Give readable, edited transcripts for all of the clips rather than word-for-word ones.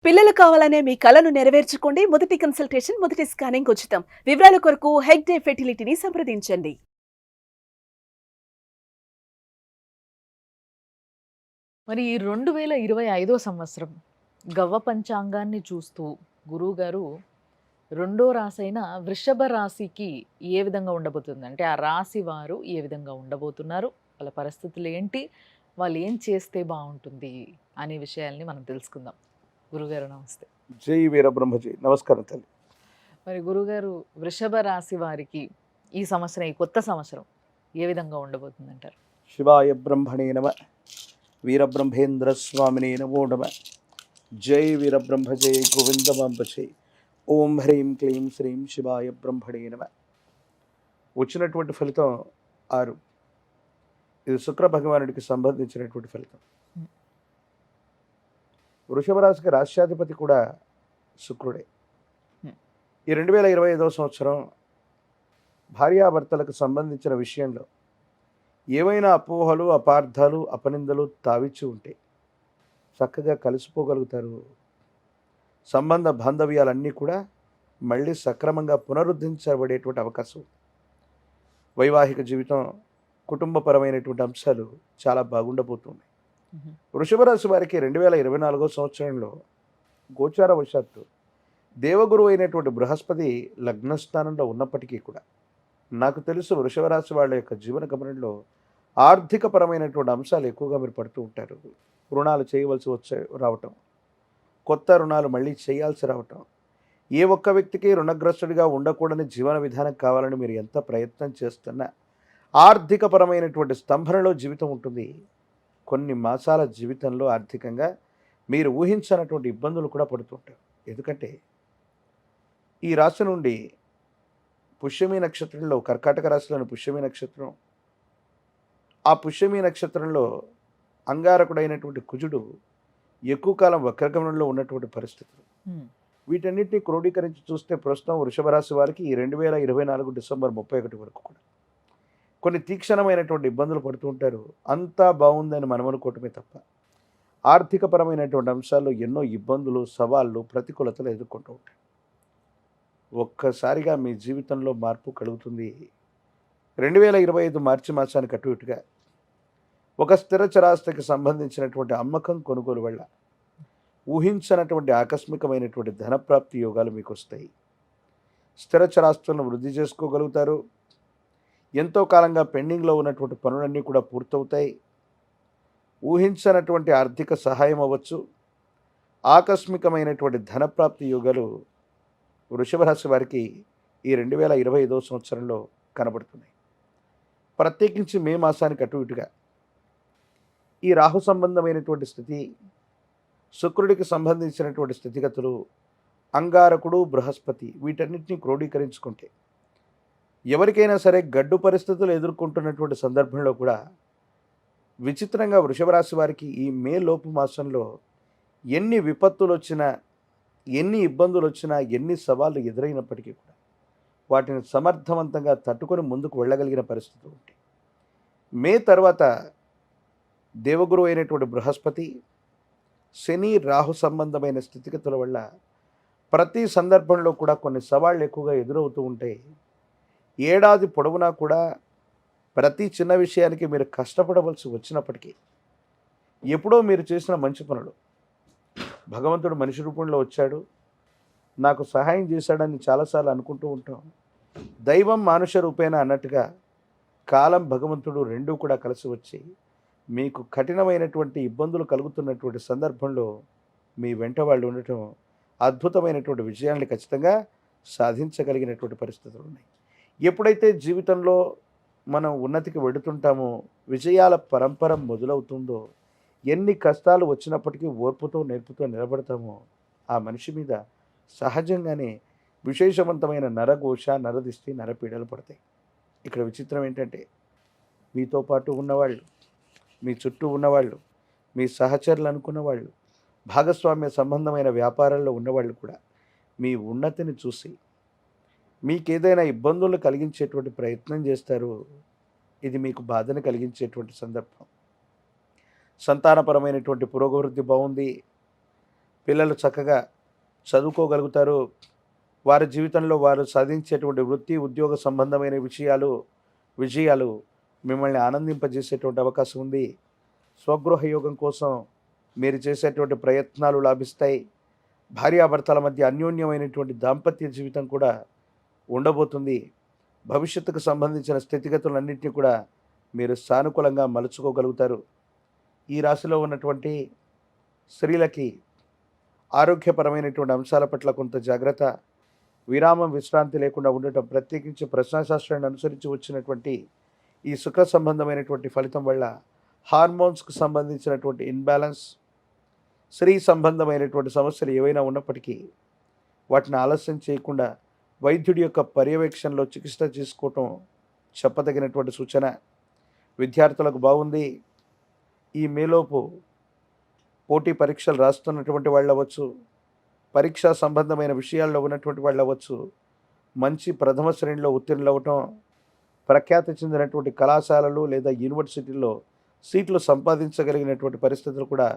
పిల్లలు కావాలనే మీ కలను నెరవేర్చుకోండి. మొదటి కన్సల్టేషన్, మొదటి స్కానింగ్ ఉచితం. వివరాల కొరకు హెగ్డే ఫెర్టిలిటీని సంప్రదించండి. మరి ఈ 2025 సంవత్సరం గవ్వ పంచాంగాన్ని చూస్తూ గురువుగారు రెండో రాశైన వృషభ రాశికి ఏ విధంగా ఉండబోతుంది? అంటే ఆ రాశి వారు ఏ విధంగా ఉండబోతున్నారు? వాళ్ళ పరిస్థితులు ఏంటి? వాళ్ళు ఏం చేస్తే బావుంటుంది? అనే విషయాల్ని మనం తెలుసుకుందాం. గురుగారు నమస్తే. జై వీరబ్రహ్మజీ. నమస్కారం తల్లి. మరి గురుగారు వృషభ రాశి వారికి ఈ సంవత్సరం, ఈ కొత్త సంవత్సరం ఏ విధంగా ఉండబోతుందంటారు? శివాయ బ్రహ్మణే నమ. వీరబ్రహ్మేంద్ర స్వామినే నమో నమ. జై వీరబ్రహ్మ జై గోవిందమాంబచే. ఓం హ్రీం క్లీం శ్రీం శివాయ బ్రహ్మణే నమ. వచ్చినటువంటి ఫలితం 6. ఇది శుక్ర భగవానుడికి సంబంధించినటువంటి ఫలితం. వృషభ రాశికి రాష్ట్రాధిపతి కూడా శుక్రుడే. ఈ 2025 సంవత్సరం భార్యాభర్తలకు సంబంధించిన విషయంలో ఏవైనా అపోహలు, అపార్థాలు, అపనిందలు తావిచ్చి ఉంటే చక్కగా కలిసిపోగలుగుతారు. సంబంధ బాంధవ్యాలన్నీ కూడా మళ్ళీ సక్రమంగా పునరుద్ధరించబడేటువంటి అవకాశం. వైవాహిక జీవితం, కుటుంబపరమైనటువంటి అంశాలు చాలా బాగుండబోతున్నాయి. వృషభ రాశి వారికి 2024 సంవత్సరంలో గోచార వశాత్తు దేవగురు అయినటువంటి బృహస్పతి లగ్నస్థానంలో ఉన్నప్పటికీ కూడా నాకు తెలుసు వృషభ రాశి వాళ్ళ యొక్క జీవన గమనంలో ఆర్థికపరమైనటువంటి అంశాలు ఎక్కువగా మీరు పడుతూ ఉంటారు. రుణాలు చేయవలసి రావటం, కొత్త రుణాలు మళ్ళీ చేయాల్సి రావటం, ఏ ఒక్క వ్యక్తికి రుణగ్రస్తుడిగా ఉండకూడని జీవన విధానం కావాలని మీరు ఎంత ప్రయత్నం చేస్తున్నా ఆర్థికపరమైనటువంటి స్తంభనలో జీవితం ఉంటుంది. కొన్ని మాసాల జీవితంలో ఆర్థికంగా మీరు ఊహించనటువంటి ఇబ్బందులు కూడా పడుతుంటారు. ఎందుకంటే ఈ రాశి నుండి పుష్యమి నక్షత్రంలో, కర్కాటక రాశిలోని పుష్యమి నక్షత్రం, ఆ పుష్యమి నక్షత్రంలో అంగారకుడైనటువంటి కుజుడు ఎక్కువ కాలం వక్రగమనంలో ఉన్నటువంటి పరిస్థితులు. వీటన్నిటిని క్రోడీకరించి చూస్తే ప్రస్తుతం వృషభ రాశి వారికి ఈ 2024 డిసెంబర్ 31 వరకు కూడా కొన్ని తీక్షణమైనటువంటి ఇబ్బందులు పడుతూ ఉంటారు. అంతా బాగుందని మనం అనుకోవటమే తప్ప ఆర్థికపరమైనటువంటి అంశాల్లో ఎన్నో ఇబ్బందులు, సవాళ్ళు, ప్రతికూలతలు ఎదుర్కొంటూ ఉంటారు. ఒక్కసారిగా మీ జీవితంలో మార్పు కలుగుతుంది. 2025 మార్చి మాసానికి అటు ఇటుగా ఒక స్థిర చరాస్తికి సంబంధించినటువంటి అమ్మకం, కొనుగోలు వల్ల ఊహించనటువంటి ఆకస్మికమైనటువంటి ధనప్రాప్తి యోగాలు మీకు వస్తాయి. స్థిర చరాస్తులను వృద్ధి చేసుకోగలుగుతారు. ఎంతో కాలంగా పెండింగ్లో ఉన్నటువంటి పనులన్నీ కూడా పూర్తవుతాయి. ఊహించనటువంటి ఆర్థిక సహాయం అవ్వచ్చు. ఆకస్మికమైనటువంటి ధనప్రాప్తి యోగాలు వృషభ రాశి వారికి ఈ 2025 సంవత్సరంలో కనబడుతున్నాయి. ప్రత్యేకించి మే మాసానికి అటు ఇటుగా ఈ రాహు సంబంధమైనటువంటి స్థితి, శుక్రుడికి సంబంధించినటువంటి స్థితిగతులు, అంగారకుడు, బృహస్పతి వీటన్నిటిని క్రోడీకరించుకుంటే ఎవరికైనా సరే గడ్డు పరిస్థితులు ఎదుర్కొంటున్నటువంటి సందర్భంలో కూడా విచిత్రంగా వృషభ రాశి వారికి ఈ మే లోపు మాసంలో ఎన్ని విపత్తులు వచ్చినా, ఎన్ని ఇబ్బందులు వచ్చినా, ఎన్ని సవాళ్ళు ఎదురైనప్పటికీ కూడా వాటిని సమర్థవంతంగా తట్టుకొని ముందుకు వెళ్ళగలిగిన పరిస్థితులు ఉంటాయి. మే తర్వాత దేవగురు అయినటువంటి బృహస్పతి, శని, రాహు సంబంధమైన స్థితిగతుల వల్ల ప్రతి సందర్భంలో కూడా కొన్ని సవాళ్ళు ఎక్కువగా ఎదురవుతూ ఉంటాయి. ఏడాది పొడవునా కూడా ప్రతి చిన్న విషయానికి మీరు కష్టపడవలసి వచ్చినప్పటికీ ఎప్పుడో మీరు చేసిన మంచి పనులు భగవంతుడు మనిషి రూపంలో వచ్చాడు, నాకు సహాయం చేశాడని చాలాసార్లు అనుకుంటూ ఉంటాం. దైవం మానుష రూపేణ అన్నట్టుగా కాలం, భగవంతుడు రెండూ కూడా కలిసి వచ్చి మీకు కఠినమైనటువంటి ఇబ్బందులు కలుగుతున్నటువంటి సందర్భంలో మీ వెంట వాళ్ళు ఉండటం అద్భుతమైనటువంటి విజయాన్ని ఖచ్చితంగా సాధించగలిగినటువంటి పరిస్థితులు ఉన్నాయి. ఎప్పుడైతే జీవితంలో మనం ఉన్నతికి వెడుతుంటామో, విజయాల పరంపర మొదలవుతుందో, ఎన్ని కష్టాలు వచ్చినప్పటికీ ఓర్పుతో, నేర్పుతో నిలబడతామో ఆ మనిషి మీద సహజంగానే విశేషవంతమైన నరఘోష, నరదిష్టి, నరపీడలు పడతాయి. ఇక్కడ విచిత్రం ఏంటంటే మీతో పాటు ఉన్నవాళ్ళు, మీ చుట్టూ ఉన్నవాళ్ళు, మీ సహచరులు అనుకున్న వాళ్ళు, భాగస్వామ్య సంబంధమైన వ్యాపారాల్లో ఉన్నవాళ్ళు కూడా మీ ఉన్నతిని చూసి మీకేదైనా ఇబ్బందులు కలిగించేటువంటి ప్రయత్నం చేస్తారు. ఇది మీకు బాధను కలిగించేటువంటి సందర్భం. సంతానపరమైనటువంటి పురోగవృద్ధి బాగుంది. పిల్లలు చక్కగా చదువుకోగలుగుతారు. వారి జీవితంలో వారు సాధించేటువంటి వృత్తి, ఉద్యోగ సంబంధమైన విజయాలు మిమ్మల్ని ఆనందింపజేసేటువంటి అవకాశం ఉంది. స్వగృహ యోగం కోసం మీరు చేసేటువంటి ప్రయత్నాలు లాభిస్తాయి. భార్యాభర్తల మధ్య అన్యోన్యమైనటువంటి దాంపత్య జీవితం కూడా ఉండబోతుంది. భవిష్యత్తుకు సంబంధించిన స్థితిగతులన్నింటినీ కూడా మీరు సానుకూలంగా మలుచుకోగలుగుతారు. ఈ రాశిలో ఉన్నటువంటి స్త్రీలకి ఆరోగ్యపరమైనటువంటి అంశాల పట్ల కొంత జాగ్రత్త, విరామం, విశ్రాంతి లేకుండా ఉండటం, ప్రత్యేకించి ప్రశ్నాశాస్త్రాన్ని అనుసరించి వచ్చినటువంటి ఈ సుఖ సంబంధమైనటువంటి ఫలితం వల్ల హార్మోన్స్కు సంబంధించినటువంటి ఇన్బ్యాలెన్స్, స్త్రీ సంబంధమైనటువంటి సమస్యలు ఏవైనా ఉన్నప్పటికీ వాటిని ఆలస్యం చేయకుండా వైద్యుడి యొక్క పర్యవేక్షణలో చికిత్స చేసుకోవటం చెప్పదగినటువంటి సూచన. విద్యార్థులకు బాగుంది. ఈ మేలోపు పోటీ పరీక్షలు రాస్తున్నటువంటి వాళ్ళు అవ్వచ్చు, పరీక్షా సంబంధమైన విషయాల్లో ఉన్నటువంటి వాళ్ళు అవ్వచ్చు, మంచి ప్రథమ శ్రేణిలో ఉత్తీర్ణులు అవ్వటం, ప్రఖ్యాతి చెందినటువంటి కళాశాలలు లేదా యూనివర్సిటీల్లో సీట్లు సంపాదించగలిగినటువంటి పరిస్థితులు కూడా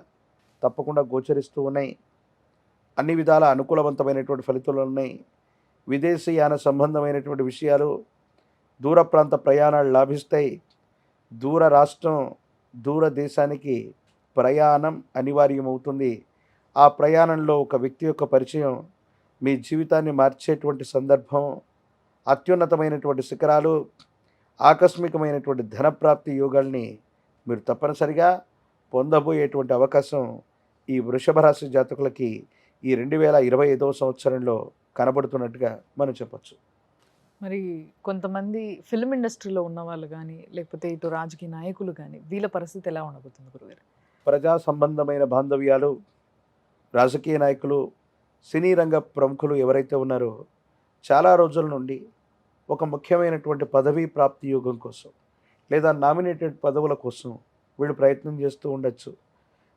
తప్పకుండా గోచరిస్తూ ఉన్నాయి. అన్ని విధాల అనుకూలవంతమైనటువంటి ఫలితాలు ఉన్నాయి. విదేశీయాన సంబంధమైనటువంటి విషయాలు, దూర ప్రాంత ప్రయాణాలు లాభిస్తాయి. దూర రాష్ట్రం, దూర దేశానికి ప్రయాణం అనివార్యమవుతుంది. ఆ ప్రయాణంలో ఒక వ్యక్తి యొక్క పరిచయం మీ జీవితాన్ని మార్చేటువంటి సందర్భం, అత్యున్నతమైనటువంటి శిఖరాలు, ఆకస్మికమైనటువంటి ధనప్రాప్తి యోగాల్ని మీరు తప్పనిసరిగా పొందబోయేటువంటి అవకాశం ఈ వృషభ రాశి జాతకులకి ఈ 2025వ సంవత్సరంలో కనబడుతున్నట్టుగా మనం చెప్పచ్చు. మరి కొంతమంది ఫిల్మ్ ఇండస్ట్రీలో ఉన్న వాళ్ళు కానీ, లేకపోతే ఇటు రాజకీయ నాయకులు కానీ, వీళ్ళ పరిస్థితి ఎలా ఉండబోతుంది గురుగారు? ప్రజా సంబంధమైన బాంధవ్యాలు, రాజకీయ నాయకులు, సినీ రంగ ప్రముఖులు ఎవరైతే ఉన్నారో చాలా రోజుల నుండి ఒక ముఖ్యమైనటువంటి పదవీ ప్రాప్తి యోగం కోసం లేదా నామినేటెడ్ పదవుల కోసం వీళ్ళు ప్రయత్నం చేస్తూ ఉండొచ్చు.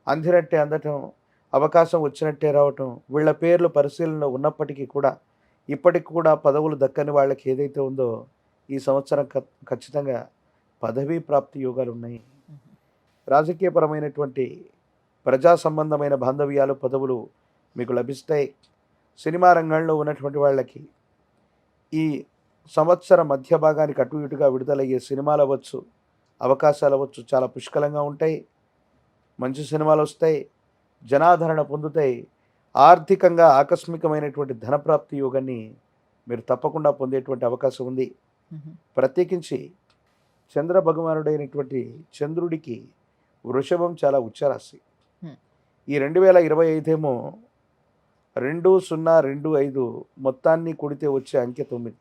అందినట్టే అందటం, అవకాశం వచ్చినట్టే రావటం, వీళ్ళ పేర్లు పరిశీలనలో ఉన్నప్పటికీ కూడా ఇప్పటికి కూడా పదవులు దక్కని వాళ్ళకి ఏదైతే ఉందో ఈ సంవత్సరం ఖచ్చితంగా పదవీ ప్రాప్తి యోగాలు ఉన్నాయి. రాజకీయపరమైనటువంటి ప్రజా సంబంధమైన బాంధవ్యాలు, పదవులు మీకు లభిస్తాయి. సినిమా రంగంలో ఉన్నటువంటి వాళ్ళకి ఈ సంవత్సర మధ్య భాగానికి అటు ఇటుగా విడుదలయ్యే సినిమాలు అవ్వచ్చు, అవకాశాలు అవ్వచ్చు, చాలా పుష్కలంగా ఉంటాయి. మంచి సినిమాలు వస్తాయి, జనాదరణ పొందుతాయి. ఆర్థికంగా ఆకస్మికమైనటువంటి ధనప్రాప్తి యోగాన్ని మీరు తప్పకుండా పొందేటువంటి అవకాశం ఉంది. ప్రత్యేకించి చంద్ర భగవానుడైనటువంటి చంద్రుడికి వృషభం చాలా ఉచ్చరాశి. ఈ 2025 ఏమో 2025 మొత్తాన్ని కూడితే వచ్చే అంకె 9.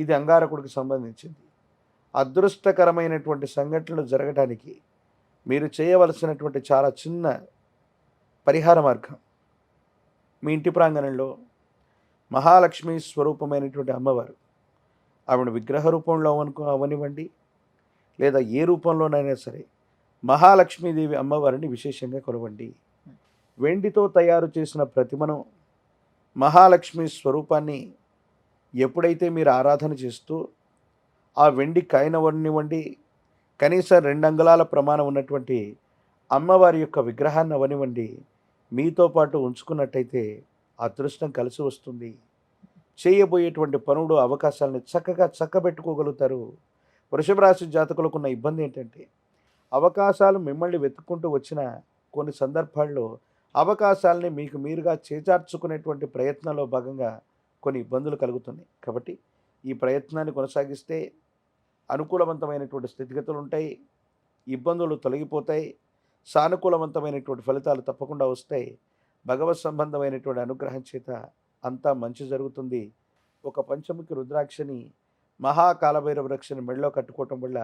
ఇది అంగారకుడికి సంబంధించింది. అదృష్టకరమైనటువంటి సంఘటనలు జరగడానికి మీరు చేయవలసినటువంటి చాలా చిన్న పరిహార మార్గం, మీ ఇంటి ప్రాంగణంలో మహాలక్ష్మి స్వరూపమైనటువంటి అమ్మవారు, ఆవిడ విగ్రహ రూపంలో అవనివ్వండి లేదా ఏ రూపంలోనైనా సరే మహాలక్ష్మీదేవి అమ్మవారిని విశేషంగా కొలవండి. వెండితో తయారు చేసిన ప్రతిమను, మహాలక్ష్మి స్వరూపాన్ని ఎప్పుడైతే మీరు ఆరాధన చేస్తూ ఆ వెండి కాయనవనివ్వండి, కనీసం 2 అంగుళాల ప్రమాణం ఉన్నటువంటి అమ్మవారి యొక్క విగ్రహాన్ని అవనివ్వండి, మీతో పాటు ఉంచుకున్నట్టయితే అదృష్టం కలిసి వస్తుంది. చేయబోయేటువంటి పనులు, అవకాశాలను చక్కగా చక్కబెట్టుకోగలుగుతారు. వృషభ రాశి జాతకులకున్న ఇబ్బంది ఏంటంటే అవకాశాలు మిమ్మల్ని వెతుక్కుంటూ వచ్చిన కొన్ని సందర్భాల్లో అవకాశాలని మీకు మీరుగా చేజార్చుకునేటువంటి ప్రయత్నంలో భాగంగా కొన్ని ఇబ్బందులు కలుగుతున్నాయి. కాబట్టి ఈ ప్రయత్నాన్ని కొనసాగిస్తే అనుకూలవంతమైనటువంటి స్థితిగతులు ఉంటాయి, ఇబ్బందులు తొలగిపోతాయి, సానుకూలవంతమైనటువంటి ఫలితాలు తప్పకుండా వస్తాయి. భగవత్ సంబంధమైనటువంటి అనుగ్రహం చేత అంతా మంచి జరుగుతుంది. ఒక పంచముఖి రుద్రాక్షని, మహాకాలభైరవ రక్షని మెడలో కట్టుకోవటం వల్ల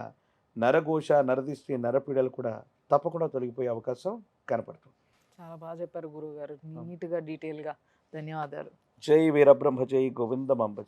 నరఘోష, నరదిష్టి, నరపీడలు కూడా తప్పకుండా తొలగిపోయే అవకాశం కనపడుతుంది. చాలా బాగా చెప్పారు గురువు గారు, నీట్గా డీటెయిల్గా. ధన్యవాదాలు. జై వీరబ్రహ్మ, జై గోవిందమాంబ.